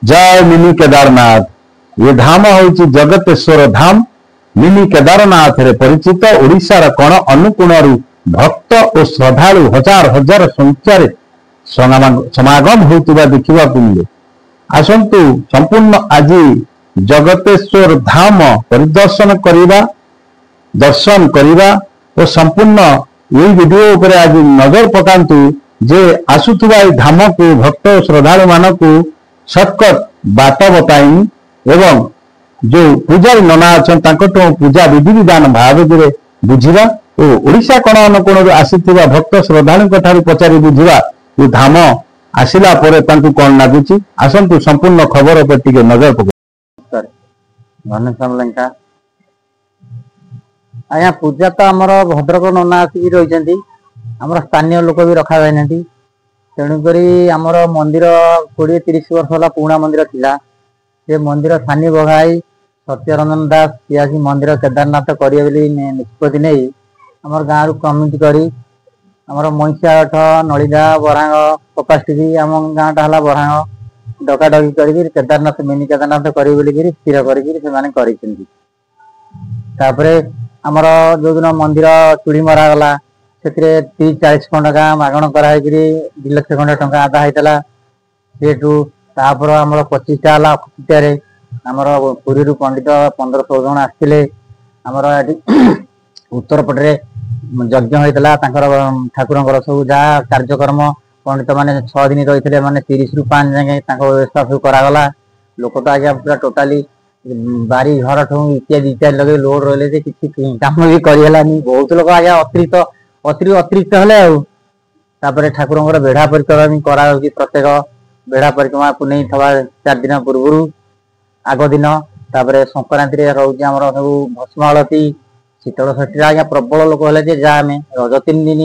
जय मिनी केदारनाथ। ये धाम हूँ जगतेश्वर धाम मिनी केदारनाथ रे परिचित ओडिशार कोण अनुकोण भक्त और श्रद्धालु हजार हजार संख्यार समागम होता देखा मिले। आसतु संपूर्ण आज जगतेश्वर धाम परिदर्शन करवा दर्शन करवा और संपूर्ण यही वीडियो उपर आज नजर पकांतु जे आसुवा धाम को भक्त और श्रद्धालु मानक सर्टकट बाट बताई एवं जो पूजारी नना अच्छा पूजा विधि विधान भाव बुझा और ओडिशा कोण अनुकोण आसीथिबा भक्त श्रद्धालु पचारि बुझा ये धाम आसिला परे तांकु कौन लगुच आसतु संपूर्ण खबर पर टिके नजर पक घनश्याम लंका आया पूजा तो आमर भद्रक नना आसिक रही स्थानीय लोक भी रखा जाए तेणुक आमर मंदिर 20-30 वर्ष है पुराना मंदिर थिला से मंदिर सानी बघाई सत्यरंजन दास सी मंदिर केदारनाथ करें निष्पत्ति नहीं आमर गाँव कमिटी करी आमर महिषाठ नलिदा बरांग कपासटी आम गाँटा है बरांग डकाडकी कर केदारनाथ मिनी केदारनाथ करें स्थिर कर आमर जो दिन मंदिर चूड़ी मरागला से 30-40 खंड टका मागण कराई 2 लाख खंड टका आदा होता सेठूपर आम 25टा है अक्षितार आमर पुरी पंडित 15-16 जन आसते आमर उत्तर पटे यज्ञ होता ठाकुर सब जहाँ कार्यक्रम पंडित मैंने 6 दिन रही मैंने 30 ରୁ 5 जाए व्यवस्था सब करागला लोक तो आज्ञा पूरा टोटाली बारी घर ठू इत्यादि इत्यादि लगे लोड रही किसी कम भी करनी बहुत लोग आज्ञा अतिरिक्त है ठाकुर बेढ़ा परिक्रमा करा प्रत्येक बेढ़ा परिक्रमा पुनः थवा 4 दिन पूर्व आग दिन संक्रांति रोचे आम सब भस्म आलती शीतल षष्ठी आज्ञा प्रबल लोक है जामें रज 3 दिन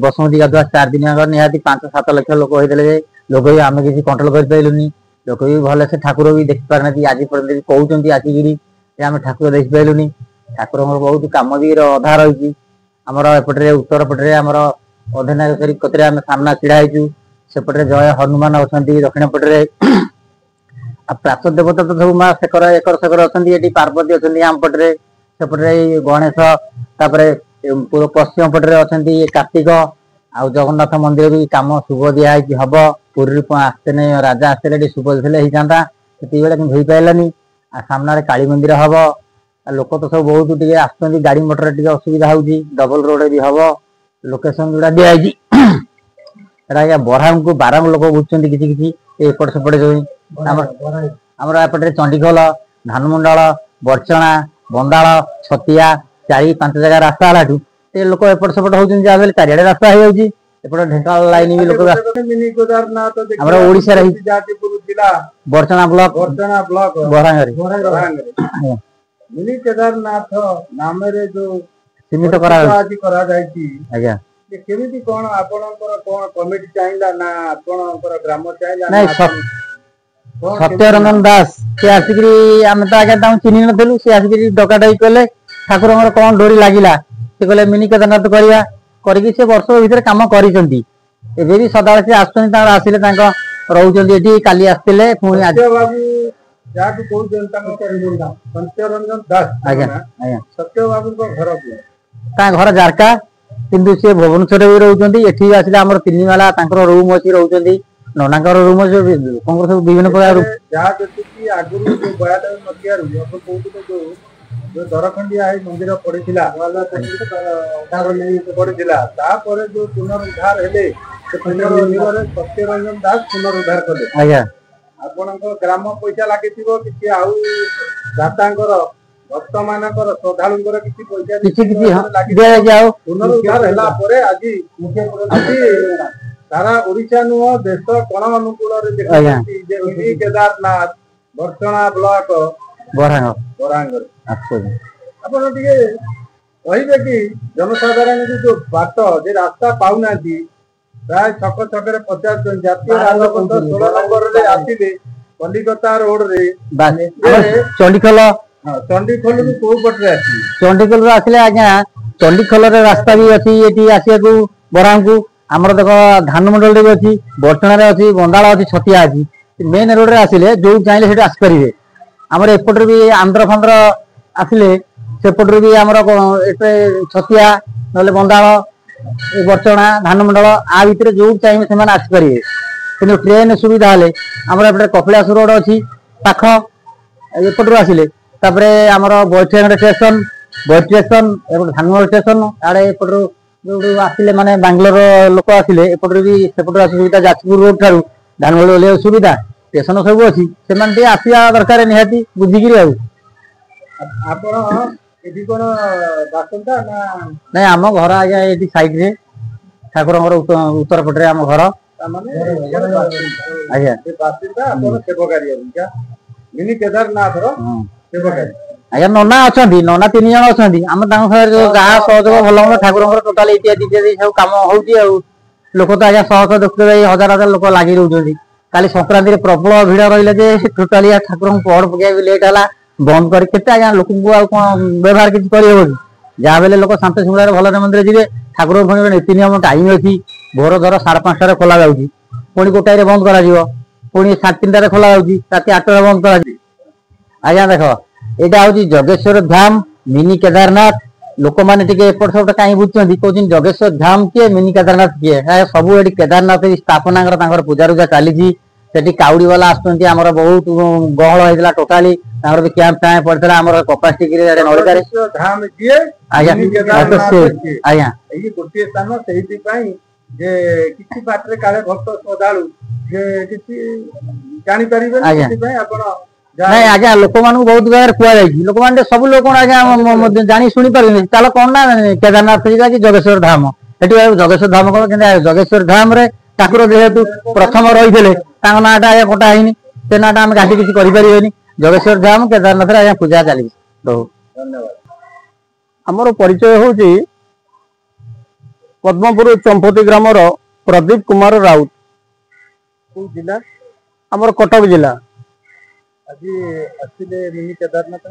बसुमती गाधुआ 4 दिन निहाती 5-7 लाख लोक होते लोक भी आम किसी कंट्रोल कर पाइलुनी लोक भी भले से ठाकुर भी देखी पारना आज पर्यटन कहते आसिक आम ठाकुर देखी पाइलुनी ठाकुर बहुत कम भी अधा रही आमर एपटे उत्तर पटे आमर अधनायक कतरे आम सामना छिड़ा होचु सेपटे जय हनुमान अच्छा दक्षिण पटे प्राच देवता तो सब माँ शेखर एकर शेखर अच्छा पार्वती अच्छा आम पटे सेपटे गणेश पश्चिम पटे अच्छा कार्तिक आ जगन्नाथ मंदिर भी कम शुभ दिखाई हम पुरी आसते राजा आसते शुभ थे होता से हो पारानी आ सामने काली मंदिर हम लोक तो सब बहुत टे गाड़ी मोटर टे असुविधा हो डबल रोड भी हम लोकेशन जोड़ा दिखाई आज्ञा बरांग को बारंग लोक बुझुं किसी एपट सेपटे जो आमर एपटे चंडीखोल धानमुंडल बरचना बंदाल छतिया 4-5 जगह रास्ता है लोक एपट सेपट होती चारिड़े रास्ता हो ढेंकाल लाइन भी लोक बरचना ब्लॉक बरांग मिनी केदारनाथ नाम रे जो सीमित आज्ञा केमिति कोन आपनकर कोन कमिटी चाहिला ना आपनकर ग्राम चाहिला नहीं सत्यरंजन दास से आसिक आम तो आगे चिन्ह नथिलु से आसिक डकाडकी कले ठाकुर कौन डोरी लगिला से कहले मिनी केदारनाथ करवा करके से वर्ष भीतर काम करिसंती एबे भी सदाळे से आसुनी तार आसिले तांको रहउचंती एठी काली आस्तिले पुणी आज बाबू जाके कोन जनता को करिबोला सत्यरंजन दास आज्ञा आज्ञा सत्य बाबू को घर को ता घर जारका किंतु से भुवनेश्वर भी रहउचंती एठी आसिले हमर 3 माला तांकर रूम अछि रहउचंती ननाकर रूम अछि लोकंकर सब विभिन्न प्रकार जा जति आगुरु जो 92 मथिया रु अपन कोउतो जो दरखंडिया है मंदिर पड़ीथिला वाला उद्धार नहीं पड़ीथिला ता परे जो पुनरुद्धार हेले से पुनरुद्धार सत्यरंजन दास पुनरुद्धार कले आज्ञा आपनकर ग्राम पैसा लागिथिबो किछि आउ दातांकर भक्त मानकर श्रद्धालुंकर किछि पैसा किछि दे जाओ पुनरुद्धार हैला परे आजि सारा ओडिशा नु देश कोण अनुकूल रे देखि जे मिनी केदारनाथ बरचना ब्लॉक बरांग ଆପଣ ଟିକେ କହିବେ କି ଜନସାଧାରଣ जो बाट जे रास्ता पाउना प्राय छक छक 50 जातीय राजपथ 16 नंबर रे आसिले कलिकता रोड रे चंडीखोल को पटरे आसी चंडीखोल रे आसिले आज्ञा चंडीखोल रे रास्ता भी अछि एठी आसिया को बरांग को आमर देखो धानमंडल रे भी अछि बरचना रे अछि बंदाळ अछि छतिया अछि मेन रोड रे आसिले जो चाहिए सेठी आसपारे आमर एपटर भी आंध्र फांध्र आसिले सेपटर भी आमर एटे छतिया ना बंदाल बरचणा धानमंडल आ भितर जो चाहिए से आसपारे कि ट्रेन सुविधा हेले आमर एपटे कपिलास रोड अच्छी पाख एपटर आसिले आमर बैठे स्टेशन धानमंडल स्टेशन आड़े एपटर जो आसिले माने बांग्लोर लोक आसिले एपटर भी सेपटर सुविधा जाजपुर रोड ठारू धानमंडल ओल्हे सुविधा स्टेशन सब अच्छी से आसिया दरकार निहाती बुझिकी नहीं आम घर आज्ञा ये साइड रे ठाकुर उत्तर पटे आम घर आज्ञा मिनी केदारनाथ आज्ञा नना अच्छा नना 3 जन अच्छा आम गाँ सहयोग भल मत ठाकुर टोटाल इत्यादि इत्यादि सब कम हो लोक तो आज्ञा शह देखते हजार हजार लोक लगी रोच काली संक्रांति प्रबल भिड़ रही टोटाली ठाकुर पहड़ पकड़ा लेट है बंद कर आज्ञा लोक व्यवहार किसी कर जहाँ बेले लोक शांति शृंखला भल मंदिर जी ठाकुर पुणी नीति नियम टाइम अच्छी भोर धर 5:30 खोल जाऊँगी पुणी गोटाई बंद कर पुणी 3:30 खोल जाऊँगी राति 8 बंद कर आज्ञा देख यहाँ हूँ जगेश्वर धाम मिनी केदारनाथ लोक मैंने एपट सब कहीं बुझुं कौन जगेश्वर धाम किए मिनी केदारनाथ किए सब ये केदारनाथ स्थापना पूजा चली काउड़ी वाला आसमर बहुत गहल होता टोटाली भी कैंप फैंप पड़ता आम कपासिटी आज्ञा गोटे स्थान से बाटे काले भक्त श्रद्धालु नहीं आज्ञा लोक मान बहुत जगह कहुई लोक मैंने सब लोग आज्ञा जानी शुणी पारे चल कौन ना केदारनाथ जी कि जगेश्वर धाम ये जगेश्वर धाम कौन जगेश्वर धाम रे ठाकुर जेहेतु प्रथम रही नाटा आज्ञा कटा है से नाटा आम घाटी किसी करें जगेश्वर धाम केदारनाथ आज्ञा पूजा चली धन्यवाद आमर परिचय हूँ पद्मपुर चंपती ग्रामर प्रदीप कुमार राउत जिला आमर कटक जिला आज आसिले मिनी केदारनाथ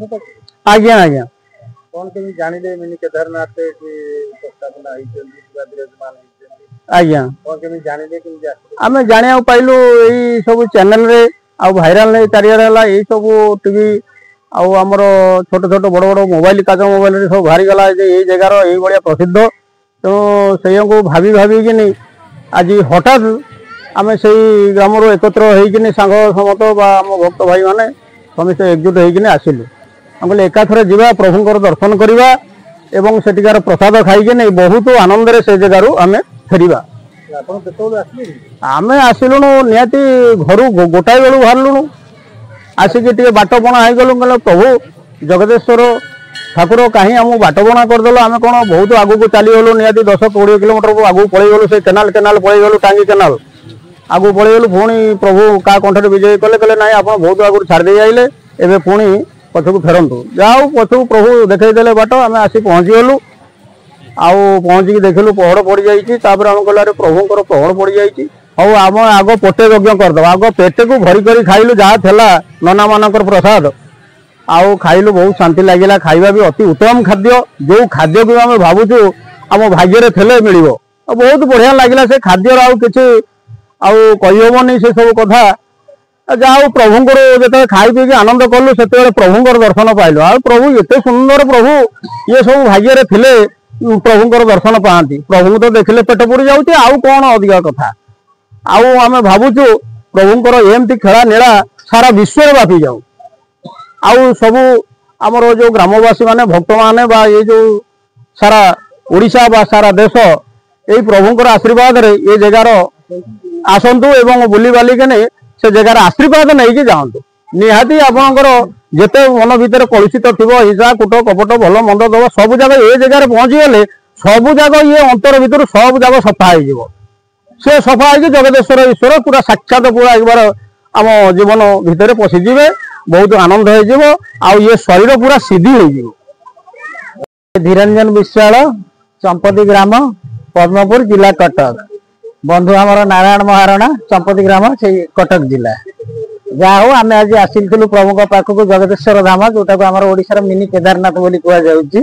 आज्ञा आज्ञा कौन कमी जानिले मिनी केदारनाथ स्थापना आज्ञा कौन कमी जानिले कि आम जाना पाइलु यही सब चैनल रे आ भाइराल नहीं चारिआडे यही सब टीवी आमर छोट छोट बड़ बड़ मोबाइल काच मोबाइल सब बाहरी गला ये जगार ये प्रसिद्ध तो से भाभी भाभी कि आज हठात आम से ग्राम एकत्र होकि सांग समत आम भक्त भाई माने समस्त एकजुट होकि आसिलु कहले एकाथरे जीवा प्रभुंकर दर्शन करवा एवं सेटिकार प्रसाद खाई बहुत आनंद से जगार आम फेरिबा आम आसिलुणु निहाती घर गोटाए बेलू बाहरलुणु आसिक बाटपणा हो गलु कहले प्रभु जगदेश्वर ठाकुर कहीं आम बाटपणा करदेल आम कौन बहुत आगू चली गलु निहाती 10-20 किलोमीटर को आगू पलि गलु से केनाल पलि गलु टांगी केनाल आगू पलि गलु पुणी प्रभु क्या कंठे विजय कले कहले ना आप बहुत आगू छाड़ी आइले एवं पुणी पछक फेरतु जाओ पछक प्रभु देखईदे बाट आम आसी पहुँची गलु आउ पहुँचिकी देखिलु पहड़ पड़ जाइए आम कहले प्रभुंर पहड़ पड़ जाइए हौ आम आग पोटे यज्ञ करदे आग पेट को भरी कर खाइलु जहाँ थेला नना मानकर प्रसाद आउ खाइलु बहुत शांति लगिला खाइबा भी अति उत्तम खाद्य जो खाद्य को आम भावुचु आम भाग्य थे मिल बहुत बढ़िया लगिला से खाद्यर आउ किछि आउ कहिहबनी से सब कथा जहाँ प्रभुंर जो खाई पी आनंद कलु से प्रभुंर दर्शन पाइलु आ प्रभु एते सुंदर प्रभु ये सब भाग्य थे प्रभुंर दर्शन पाती प्रभु तो देखले पेट पुरी जाऊँगी आउ कौन अधिक कथा आउ आम भावुचु प्रभुंर एमती खेला नीला सारा विश्व व्यापी जाऊ आउ सबू आमर जो ग्रामवासी माने भक्त माने बा ये जो सारा ओडिशा बा सारा देश यही प्रभुंर आशीर्वाद रे ये जगार आसतु एवं बुली बालिके से जगार आशीर्वाद नहीं कि जातु निहाती आपणकर जेते मन भितर कलुषित थी हिंसा कूट कपट भल मंद दब सब जगह ये जगार पहुँची गले सब जगह ये अंतर भितर सब जगह सफा हो से सफा हो जगदेश्वर ईश्वर पूरा साक्षात पूरा एक बार आम जीवन भितर पशिजे बहुत आनंद हो ये शरीर पूरा सिद्धि हो धीरंजन विश्वाल चंपती ग्राम पद्मपुर जिला कटक बंधु आमर नारायण महारणा चंपती ग्राम से कटक जिला जहाँ हो आम आज आसिलु प्रभु पाखक जगदेश्वर धाम जोटा को आम ओडिशार मिनी केदारनाथ बोली कहुच्छी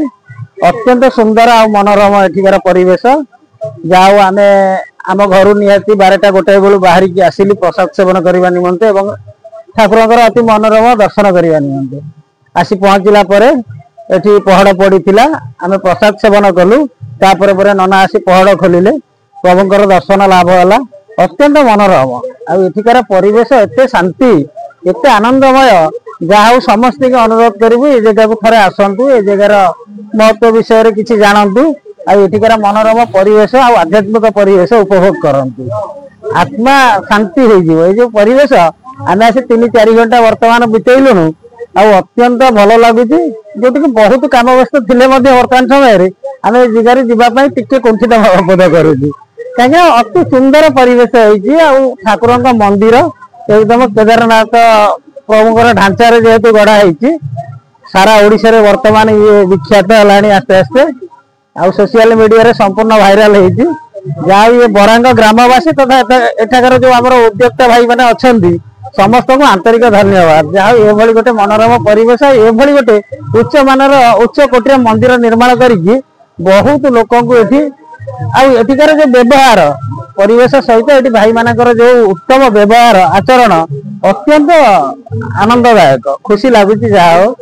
अत्यंत सुंदर आ मनोरम एठिकार परिवेश जहाँ हो आम आम घर निहाती 12टा गोटाए बेलू बाहर की आसिली प्रसाद सेवन करने निमंते एवं ठाकुर अति मनोरम दर्शन करने निमंते आसी पहुंचला परे एठी पहड़ पड़ी आम प्रसाद सेवन कलु तापर पर नना आसी पहड़ खोलिले प्रभुंकर दर्शन लाभ होला अत्यंत मनोरम आठिकार परिवेश एते शांति एते आनंदमय जहाँ समस्त के अनुरोध करी ए जगह को थे आसतु ए जगार महत्व विषय किसी जानतु आठिकार मनोरम परिवेश आध्यात्मिक परिवेश उपभोग करतु आत्मा शांति हो परिवेश आम आसी 3-4 घंटा वर्तमान बितेलुणु अत्यंत भल लगुच जो बहुत कम व्यस्त थे वर्तमान समय आम जगार जावाई टे कुंठित बोध करुचु कहीं अति सुंदर परिवेश हो ठाकुर मंदिर एकदम केदारनाथ प्रभुंर ढांचा जेहेतु गढ़ाई सारा ओडिशा रे वर्तमान ये विख्यात है आस्ते आस्ते आ सोशल मीडिया संपूर्ण भाइराल होती जहाँ ये बरांग ग्रामवासी तथा एठाकर जो आम उद्योक्ता भाई मैंने अच्छा समस्त को आंतरिक धन्यवाद जहाँ ये गोटे मनोरम परिवेश ये गोटे उच्च मानर उच्च कोटीर मंदिर निर्माण करी बहुत लोक एठिकार जो व्यवहार परिवेश सहित ये भाई मानकर जो उत्तम व्यवहार आचरण अत्यंत आनंददायक खुशी लगुच जहाँ